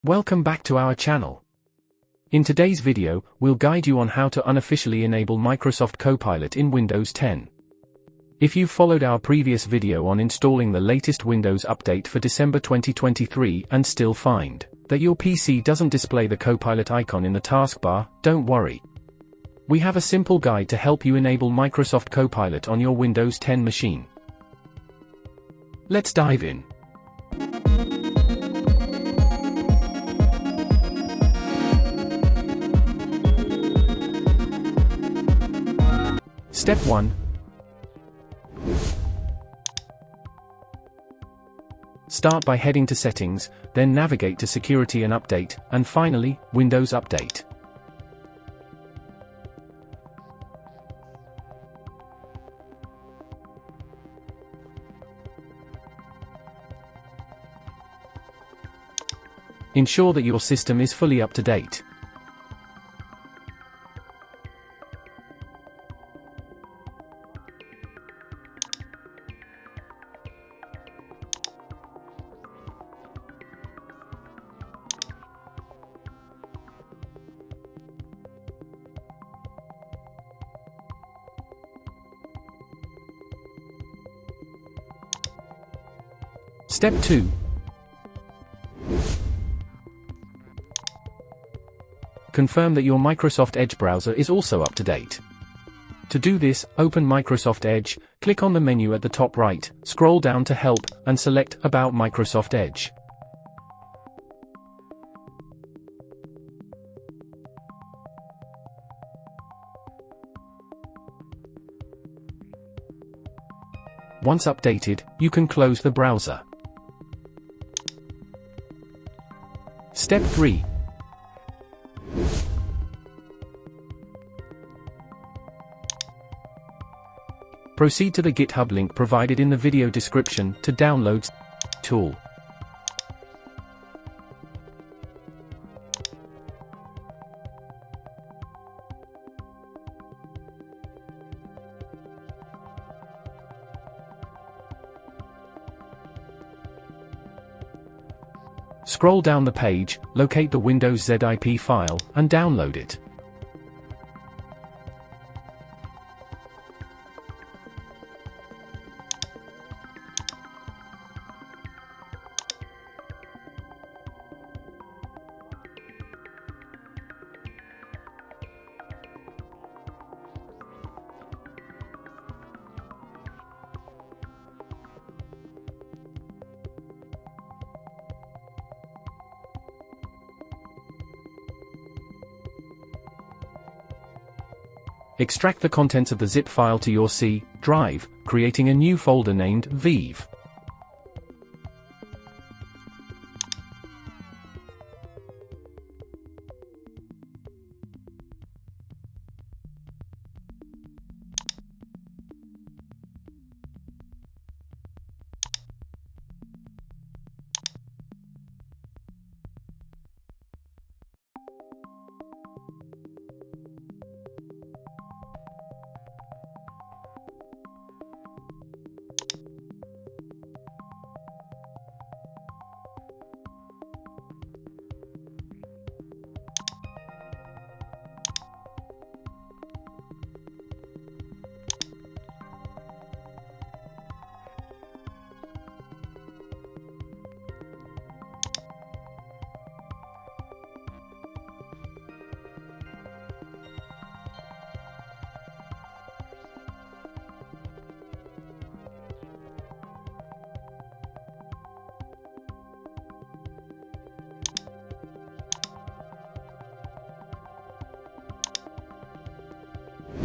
Welcome back to our channel. In today's video, we'll guide you on how to unofficially enable Microsoft Copilot in Windows 10. If you've followed our previous video on installing the latest Windows update for December 2023 and still find that your PC doesn't display the Copilot icon in the taskbar, don't worry. We have a simple guide to help you enable Microsoft Copilot on your Windows 10 machine. Let's dive in. Step 1. Start by heading to Settings, then navigate to Security and Update, and finally, Windows Update. Ensure that your system is fully up to date. Step 2. Confirm that your Microsoft Edge browser is also up to date. To do this, open Microsoft Edge, click on the menu at the top right, scroll down to Help, and select About Microsoft Edge. Once updated, you can close the browser. Step 3. Proceed to the GitHub link provided in the video description to download tool. Scroll down the page, locate the Windows ZIP file, and download it. Extract the contents of the zip file to your C drive, creating a new folder named Viv.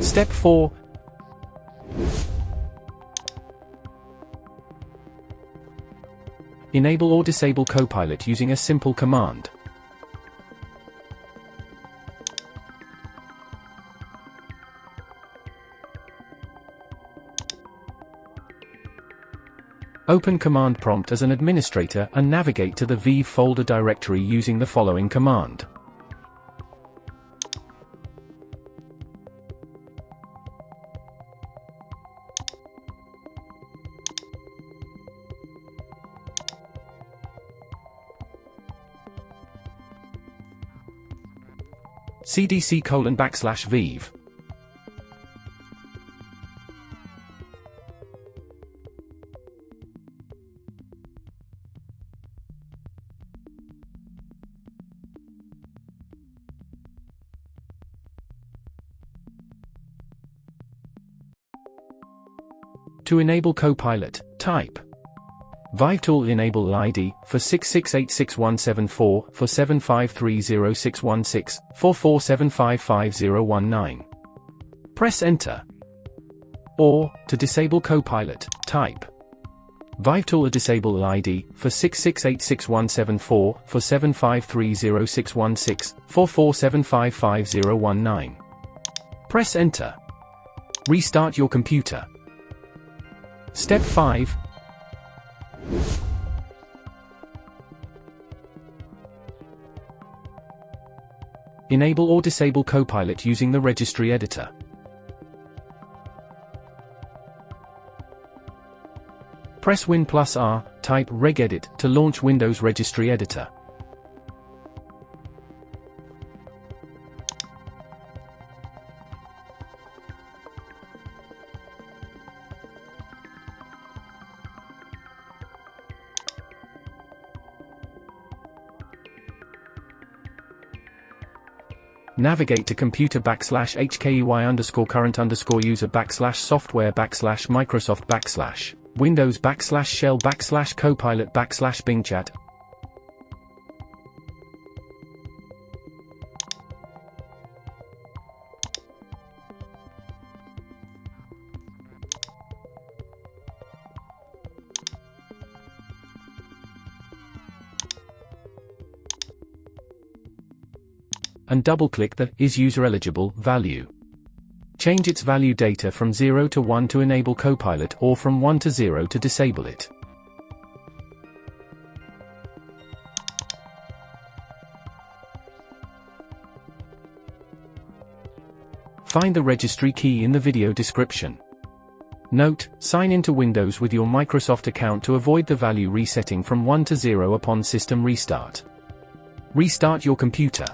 Step 4. Enable or disable Copilot using a simple command. Open Command Prompt as an administrator and navigate to the Viv folder directory using the following command. cdc:\viv. To enable Copilot, type vivetool enable ID for 6686174 for 7530616 447555019. Press Enter. Or, to disable Copilot, type vivetool disable ID for 6686174 for 7530616 447555019. Press Enter. Restart your computer. Step 5. Enable or disable Copilot using the Registry Editor. Press Win+R, type regedit to launch Windows Registry Editor. Navigate to computer/HKUI_current_user/Microsoft/Windows/shell/Copilot/BingChat. And double-click the IsUserEligible value. Change its value data from 0 to 1 to enable Copilot or from 1 to 0 to disable it. Find the registry key in the video description. Note, sign into Windows with your Microsoft account to avoid the value resetting from 1 to 0 upon system restart. Restart your computer.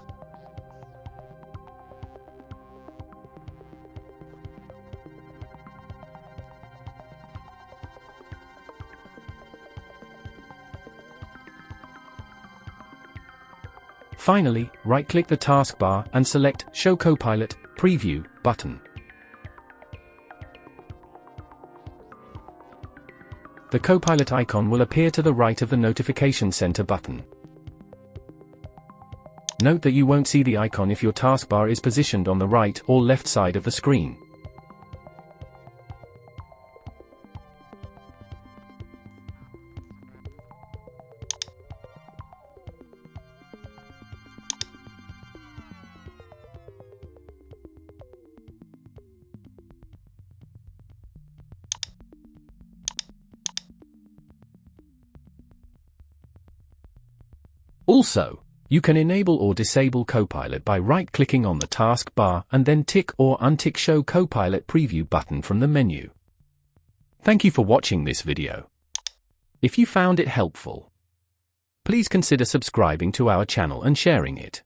Finally, right-click the taskbar and select Show Copilot Preview button. The Copilot icon will appear to the right of the Notification Center button. Note that you won't see the icon if your taskbar is positioned on the right or left side of the screen. Also, you can enable or disable Copilot by right-clicking on the taskbar and then tick or untick Show Copilot Preview button from the menu. Thank you for watching this video. If you found it helpful, please consider subscribing to our channel and sharing it.